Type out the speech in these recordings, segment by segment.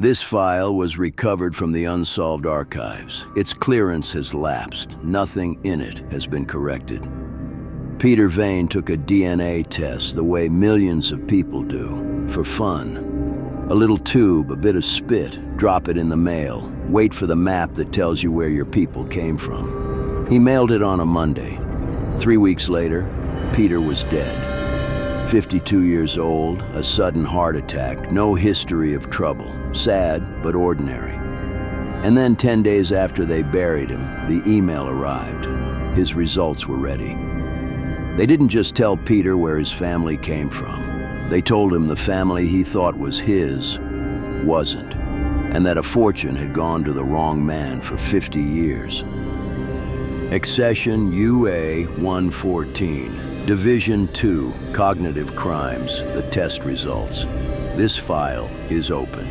This file was recovered from the Unsolved Archives. Its clearance has lapsed. Nothing in it has been corrected. Peter Vane took a DNA test the way millions of people do, for fun. A little tube, a bit of spit, drop it in the mail, wait for the map that tells you where your people came from. He mailed it on a Monday. 3 weeks later, Peter was dead. 52 years old, a sudden heart attack, no history of trouble, sad but ordinary. And then 10 days after they buried him, the email arrived. His results were ready. They didn't just tell Peter where his family came from. They told him the family he thought was his wasn't, and that a fortune had gone to the wrong man for 50 years. Accession UA-114. Division 2, Cognitive Crimes, the test results. This file is open.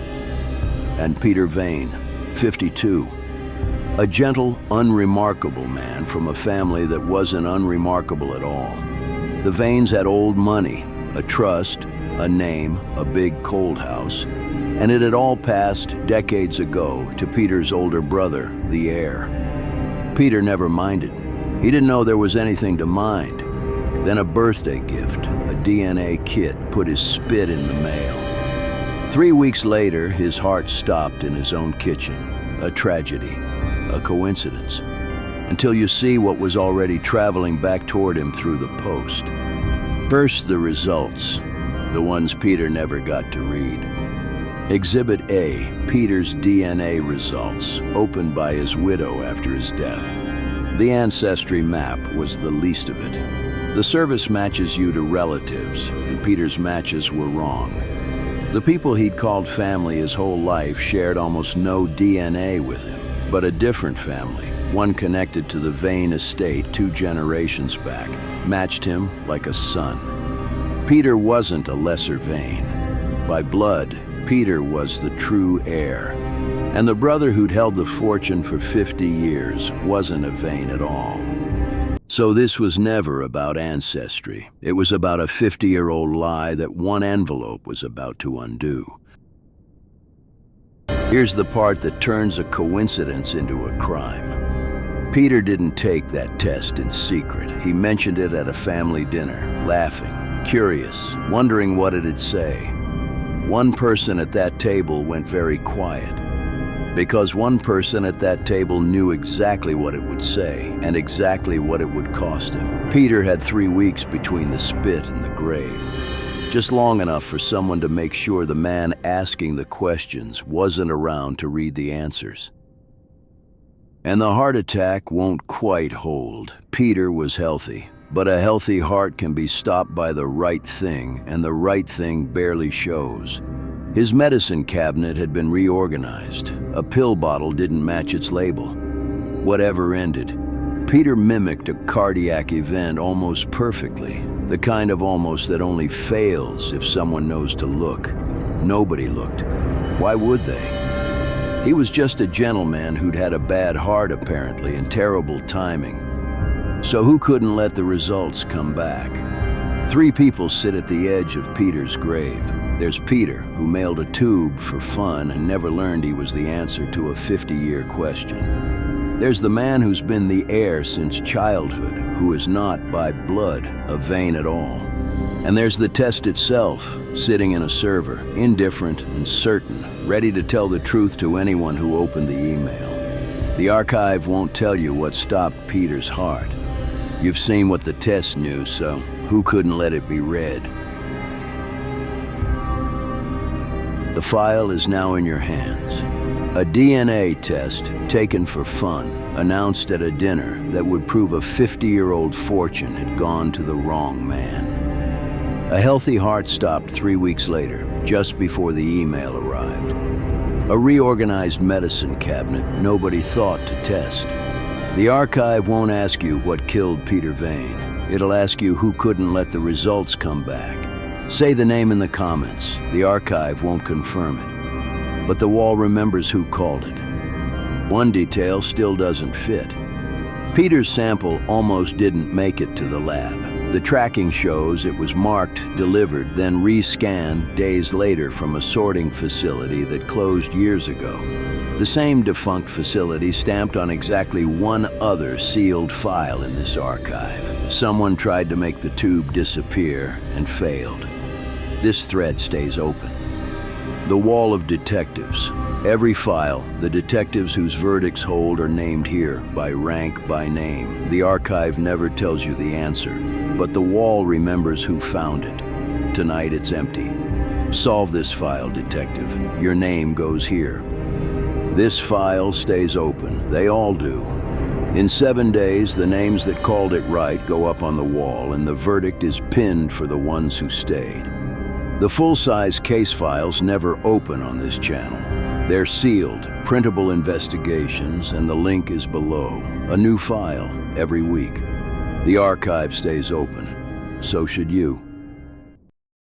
And Peter Vane, 52. A gentle, unremarkable man from a family that wasn't unremarkable at all. The Vanes had old money, a trust, a name, a big cold house, and it had all passed decades ago to Peter's older brother, the heir. Peter never minded. He didn't know there was anything to mind. Then a birthday gift, a DNA kit, put his spit in the mail. 3 weeks later, his heart stopped in his own kitchen. A tragedy, a coincidence, until you see what was already traveling back toward him through the post. First, the results, the ones Peter never got to read. Exhibit A, Peter's DNA results, opened by his widow after his death. The ancestry map was the least of it. The service matches you to relatives, and Peter's matches were wrong. The people he'd called family his whole life shared almost no DNA with him, but a different family, one connected to the Vane estate 2 generations back, matched him like a son. Peter wasn't a lesser Vane. By blood, Peter was the true heir. And the brother who'd held the fortune for 50 years wasn't a Vane at all. So this was never about ancestry. It was about a 50-year-old lie that one envelope was about to undo. Here's the part that turns a coincidence into a crime. Peter didn't take that test in secret. He mentioned it at a family dinner, laughing, curious, wondering what it'd say. One person at that table went very quiet, because one person at that table knew exactly what it would say and exactly what it would cost him. Peter had 3 weeks between the spit and the grave, just long enough for someone to make sure the man asking the questions wasn't around to read the answers. And the heart attack won't quite hold. Peter was healthy, but a healthy heart can be stopped by the right thing, and the right thing barely shows. His medicine cabinet had been reorganized. A pill bottle didn't match its label. Whatever ended, Peter mimicked a cardiac event almost perfectly, the kind of almost that only fails if someone knows to look. Nobody looked. Why would they? He was just a gentleman who'd had a bad heart apparently and terrible timing. So who couldn't let the results come back? 3 people sit at the edge of Peter's grave. There's Peter, who mailed a tube for fun and never learned he was the answer to a 50-year question. There's the man who's been the heir since childhood, who is not, by blood, a Vane at all. And there's the test itself, sitting in a server, indifferent and certain, ready to tell the truth to anyone who opened the email. The archive won't tell you what stopped Peter's heart. You've seen what the test knew, so who couldn't let it be read? The file is now in your hands. A DNA test taken for fun, announced at a dinner that would prove a 50-year-old fortune had gone to the wrong man. A healthy heart stopped 3 weeks later, just before the email arrived. A reorganized medicine cabinet nobody thought to test. The archive won't ask you what killed Peter Vane. It'll ask you who couldn't let the results come back. Say the name in the comments. The archive won't confirm it, but the wall remembers who called it. One detail still doesn't fit. Peter's sample almost didn't make it to the lab. The tracking shows it was marked, delivered, then re-scanned days later from a sorting facility that closed years ago. The same defunct facility stamped on exactly one other sealed file in this archive. Someone tried to make the tube disappear and failed. This thread stays open. The Wall of Detectives. Every file, the detectives whose verdicts hold are named here, by rank, by name. The archive never tells you the answer, but the wall remembers who found it. Tonight it's empty. Solve this file, detective. Your name goes here. This file stays open. They all do. In 7 days, the names that called it right go up on the wall, and the verdict is pinned for the ones who stayed. The full-size case files never open on this channel. They're sealed, printable investigations, and the link is below. A new file every week. The archive stays open. So should you.